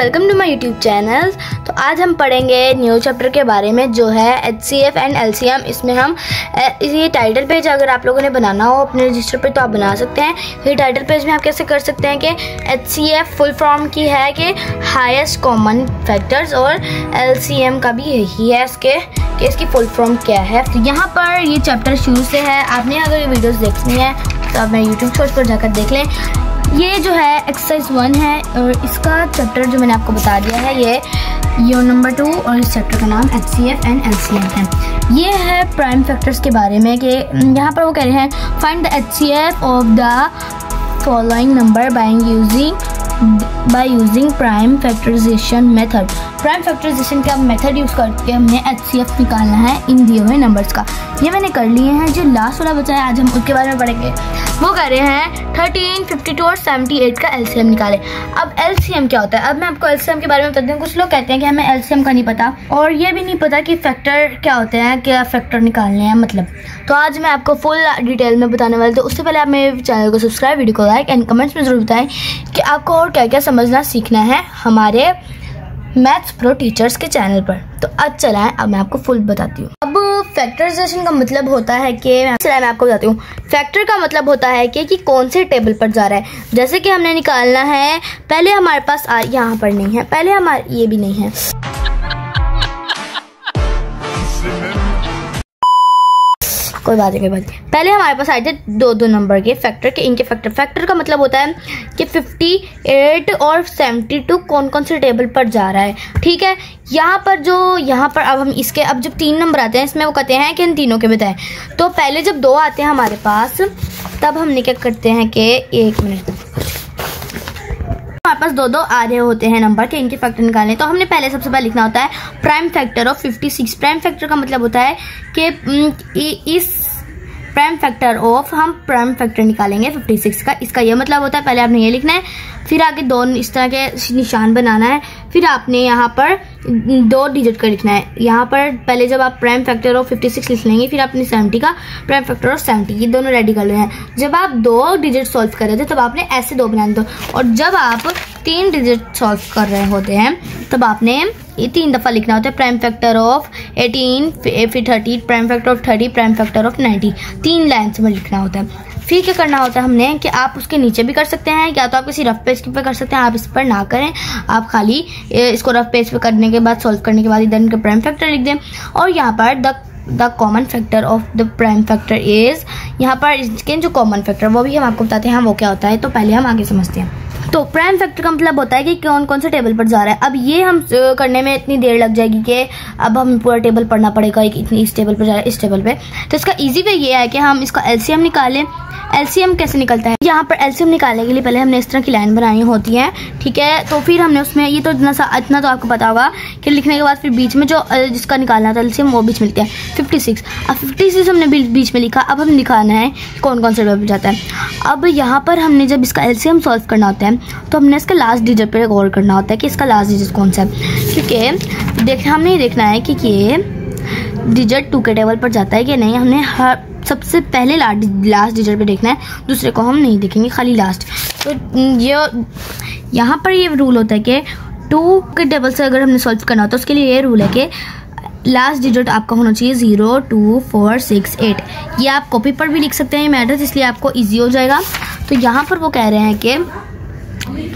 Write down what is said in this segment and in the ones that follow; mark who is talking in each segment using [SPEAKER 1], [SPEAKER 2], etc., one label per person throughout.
[SPEAKER 1] Welcome to my YouTube channel. तो आज हम पढ़ेंगे न्यू चैप्टर के बारे में जो है HCF एंड LCM। इसमें हम ये टाइटल पेज अगर आप लोगों ने बनाना हो अपने रजिस्टर पे तो आप बना सकते हैं। ये टाइटल पेज में आप कैसे कर सकते हैं कि HCF फुल फॉर्म की है कि हाईएस्ट कॉमन फैक्टर्स और LCM का भी यही है कि इसकी फुल फॉर्म क्या है। तो यहाँ पर ये चैप्टर शुरू से है। आपने अगर ये वीडियोज़ देखनी है तो आप मेरे यूट्यूब सोर्स पर जाकर देख लें। ये जो है एक्सरसाइज 1 है और इसका चैप्टर जो मैंने आपको बता दिया है ये यूनिट नंबर 2 और इस चैप्टर का नाम HCF एंड LCM है। ये है प्राइम फैक्टर्स के बारे में कि यहाँ पर वो कह रहे हैं find the HCF of the following number by using prime factorization method. Prime factorization का मेथड यूज़ करके हमने HCF निकालना है इन दिए हुए नंबर्स का। ये मैंने कर लिए हैं। जो लास्ट वाला बचा है आज हम उसके बारे में पढ़ेंगे। वो कह रहे हैं 13, 52 और 78 का LCM निकालें। अब LCM क्या होता है? अब मैं आपको LCM के बारे में बताती हूँ। कुछ लोग कहते हैं कि हमें LCM का नहीं पता और ये भी नहीं पता कि फैक्टर क्या होते हैं, क्या फैक्टर निकालने हैं मतलब। तो आज मैं आपको फुल डिटेल में बताने वाली। तो उससे पहले आप मेरे चैनल को सब्सक्राइब, वीडियो को लाइक एंड कमेंट्स में ज़रूर बताएं कि आपको और क्या क्या समझना सीखना है हमारे मैथ्स प्रो टीचर्स के चैनल पर। तो आज चलाएं, अब मैं आपको फुल बताती हूँ। अब फैक्टराइजेशन का मतलब होता है कि मैं आपको बताती हूँ। फैक्टर का मतलब होता है कि कौन से टेबल पर जा रहा है। जैसे कि हमने निकालना है, पहले हमारे पास यहाँ पर नहीं है, पहले हमारे ये भी नहीं है, कोई बात नहीं। पहले हमारे पास आए थे दो नंबर के फैक्टर के, इनके फैक्टर का मतलब होता है कि 58 और 72 कौन कौन से टेबल पर जा रहा है। ठीक है, यहाँ पर अब हम इसके अब जब 3 नंबर आते हैं इसमें वो कहते हैं कि इन तीनों के बताएं। तो पहले जब 2 आते हैं हमारे पास तब हमने क्या करते हैं कि 1 मिनट हमारे पास 2 आ रहे होते हैं नंबर के, इनके फैक्टर निकालने। तो हमने पहले सबसे पहले लिखना होता है prime factor of 56। Prime factor का मतलब होता है कि इस प्राइम फैक्टर ऑफ हम प्राइम फैक्टर निकालेंगे 56 का। इसका यह मतलब होता है पहले आपने ये लिखना है, फिर आगे 2 इस तरह के निशान बनाना है, फिर आपने यहाँ पर 2 डिजिट का लिखना है। यहाँ पर पहले जब आप प्राइम फैक्टर ऑफ 56 लिख लेंगे फिर आपने 70 का प्राइम फैक्टर ऑफ 70, ये दोनों रेडी कर लेना है। जब आप 2 डिजिट सॉल्व कर रहे थे तब आपने ऐसे 2 बनाने दो, और जब आप 3 डिजिट सॉल्व कर रहे होते हैं तब आपने ये 3 दफ़ा लिखना होता है प्राइम फैक्टर ऑफ 18, फिर 30, prime factor of 30, prime factor of 90। 3 lines में लिखना होता है। फिर क्या करना होता है हमने कि आप उसके नीचे भी कर सकते हैं, या तो आप किसी रफ पेज पे कर सकते हैं। आप इस पर ना करें, आप खाली इसको रफ पेज पे करने के बाद सॉल्व करने के बाद इधर इनका प्राइम फैक्टर लिख दें। और यहाँ पर the common factor of the prime factor is, यहाँ पर इसके जो कॉमन फैक्टर वो भी हम आपको बताते हैं वो क्या होता है। तो पहले हम आगे समझते हैं। तो प्राइम फैक्टर का मतलब होता है कि कौन कौन से टेबल पर जा रहा है। अब ये हम करने में इतनी देर लग जाएगी कि अब हम पूरा टेबल पढ़ना पड़ेगा, इतनी इस टेबल पर जा रहा है, इस टेबल पे। तो इसका इजी वे ये है कि हम इसका LCM निकालें। LCM कैसे निकलता है? यहाँ पर LCM निकालने के लिए पहले हमने इस तरह की लाइन बनानी होती है। ठीक है, तो फिर हमने उसमें ये तो इतना तो आपको पता होगा कि लिखने के बाद फिर बीच में जो जिसका निकालना था LCM वो बीच में लिखते हैं 56। अब 56 हमने बीच में लिखा। अब हम दिखाना है कौन कौन से टेबल जाता है। अब यहाँ पर हमने जब इसका LCM सॉल्व करना होता है तो हमने इसका लास्ट डिजिट पर गौर करना होता है कि इसका लास्ट डिजिट कौन सा है, क्योंकि हमने ये देखना है कि ये डिजिट 2 के टेबल पर जाता है कि नहीं। हमने सबसे पहले लास्ट डिजिट पे देखना है, दूसरे को हम नहीं देखेंगे, खाली लास्ट। तो ये यहाँ पर ये रूल होता है कि 2 के टेबल से अगर हमने सॉल्व करना होता है उसके लिए ये रूल है कि लास्ट डिजिट आपका होना चाहिए 0, 2, 4, 6, 8। ये आप कॉपी पर भी लिख सकते हैं मैथ्स, इसलिए आपको ईजी हो जाएगा। तो यहाँ पर वो कह रहे हैं कि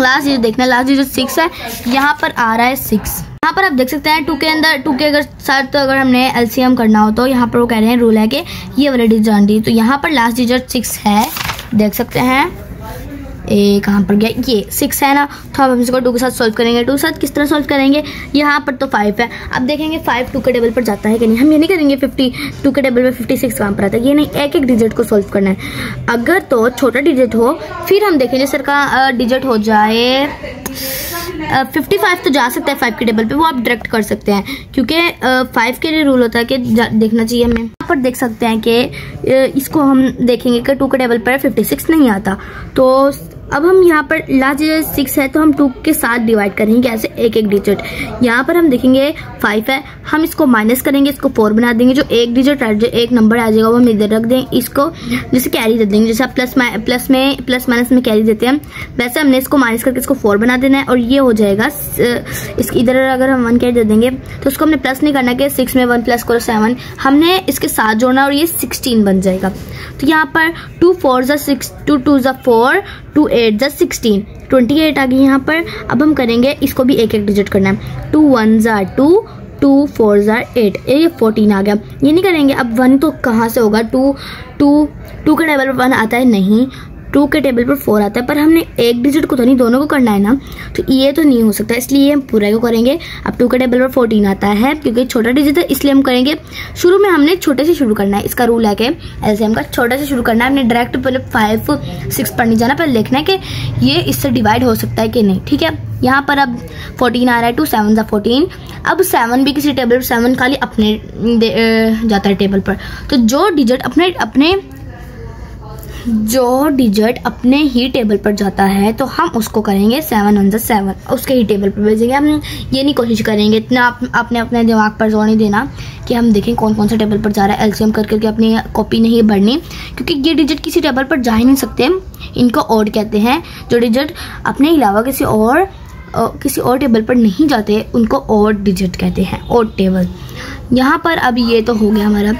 [SPEAKER 1] लास्ट डिजिट देखना, लास्ट डिजिट 6 है, यहाँ पर आ रहा है 6। यहाँ पर आप देख सकते हैं 2 के अंदर 2 के अगर साथ अगर हमने LCM करना हो तो यहाँ पर वो कह रहे हैं रूल है कि ये वाला डिजिट जान दी। तो यहाँ पर लास्ट डिजिट 6 है, देख सकते हैं। कहाँ पर गया? ये 6 है ना। तो अब हम इसको 2 के साथ सॉल्व करेंगे। 2 के साथ किस तरह सॉल्व करेंगे? यहाँ पर तो 5 है। अब देखेंगे 5 2 के टेबल पर जाता है कि नहीं। हम ये नहीं करेंगे 52 के टेबल पर 56 कहाँ पर आता है, ये नहीं, एक एक डिजिट को सॉल्व करना है। अगर तो छोटा डिजिट हो फिर हम देखेंगे सर का डिजिट हो जाए 55 तो जा सकता है 5 के टेबल पे, वो आप डायरेक्ट कर सकते हैं क्योंकि 5 के लिए रूल होता है कि देखना चाहिए हमें। यहाँ पर देख सकते हैं कि इसको हम देखेंगे कि 2 के टेबल पर 56 नहीं आता। तो अब हम यहाँ पर लास्ट डिजिट 6 है तो हम 2 के साथ डिवाइड करेंगे ऐसे एक एक डिजिट। यहाँ पर हम देखेंगे 5 है, हम इसको माइनस करेंगे, इसको 4 बना देंगे, जो एक डिजिट जो एक नंबर आ जाएगा वो हम इधर रख देंगे, इसको जैसे कैरी दे देंगे, जैसे आप प्लस माइनस में कैरी देते हैं वैसे हमने इसको माइनस करके इसको 4 बना देना है और ये हो जाएगा इसके इधर अगर हम 1 कैरी दे देंगे तो उसको हमने प्लस नहीं करना कि 6 में 1 प्लस करो 7, हमने इसके साथ जोड़ना और ये 16 बन जाएगा। तो यहाँ पर 2 4 जा 6, 2 2 जा 4, 2 8 जा 16, 28 आ गई यहाँ पर। अब हम करेंगे इसको भी एक एक डिजिट करना है, 2 1 जा 2, 2 4 जा 8, ये 14 आ गया। ये नहीं करेंगे, अब 1 तो कहाँ से होगा, 2 के टेबल पर 1 आता है नहीं, 2 के टेबल पर 4 आता है, पर हमने एक डिजिट को तो नहीं दोनों को करना है ना, तो ये तो नहीं हो सकता, इसलिए हम पूरा को करेंगे। अब 2 के टेबल पर 14 आता है क्योंकि छोटा डिजिट है इसलिए हम करेंगे। शुरू में हमने छोटे से शुरू करना है, इसका रूल है कि एलसीएम का छोटे से शुरू करना है, हमने डायरेक्ट पहले 5 6 पर नहीं जाना, पहले देखना है कि ये इससे डिवाइड हो सकता है कि नहीं। ठीक है, यहाँ पर अब 14 आ रहा है, 2 7 जा 14। अब 7 भी किसी टेबल पर 7 खाली अपने जाता है टेबल पर, तो जो डिजिट अपने ही टेबल पर जाता है तो हम उसको करेंगे 7 1 जा 7, उसके ही टेबल पर भेजेंगे। हम ये नहीं कोशिश करेंगे इतना अपने दिमाग पर जोर नहीं देना कि हम देखें कौन कौन सा टेबल पर जा रहा है, एलसीएम करके अपनी कॉपी नहीं भरनी, क्योंकि ये डिजिट किसी टेबल पर जा ही नहीं सकते, इनको ऑड कहते हैं। जो डिजिट अपने अलावा किसी और टेबल पर नहीं जाते उनको ऑड डिजिट कहते हैं, ऑड टेबल। यहाँ पर अब ये तो हो गया हमारा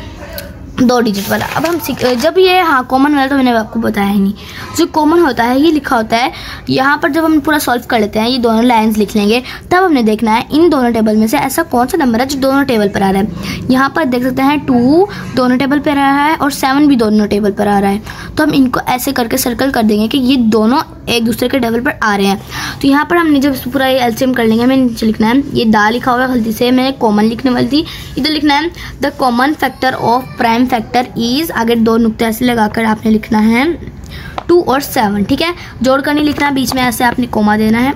[SPEAKER 1] 2 डिजिट वाला। अब हम जब ये कॉमन वाला तो मैंने आपको बताया ही नहीं, जो कॉमन होता है ये लिखा होता है यहाँ पर। जब हम पूरा सॉल्व कर लेते हैं, ये दोनों लाइंस लिख लेंगे, तब हमने देखना है इन दोनों टेबल में से ऐसा कौन सा नंबर है जो दोनों टेबल पर आ रहा है। यहाँ पर देख सकते हैं 2 दोनों टेबल पर आ रहा है और 7 भी दोनों टेबल पर आ रहा है, तो हम इनको ऐसे करके सर्कल कर देंगे कि ये दोनों एक दूसरे के टेबल पर आ रहे हैं। तो यहाँ पर हमने जब पूरा ये एलसीएम कर लेंगे, हमें नीचे लिखना है, ये दा लिखा हुआ है गलती से, मैंने कॉमन लिखने वाली थी, इधर लिखना है the common factor of prime factor is, आगे 2 नुक्ते ऐसे लगाकर आपने लिखना है 2 और 7। ठीक है, जोड़ कर नहीं लिखना, बीच में ऐसे आपने कोमा देना है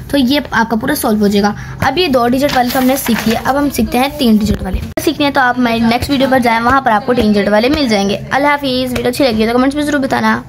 [SPEAKER 1] तो ये आपका पूरा सॉल्व हो जाएगा। अब ये 2 डिजिट वाले तो हमने सीख लिया, अब हम सीखते हैं 3 डिजिट वाले। सीखने हैं तो आप हमारे नेक्स्ट वीडियो पर जाएं, वहाँ पर आपको 3 डिजिट वाले मिल जाएंगे। अल्लाह हाफिज़। वीडियो अच्छी लगी तो कमेंट्स में जरूर बताना।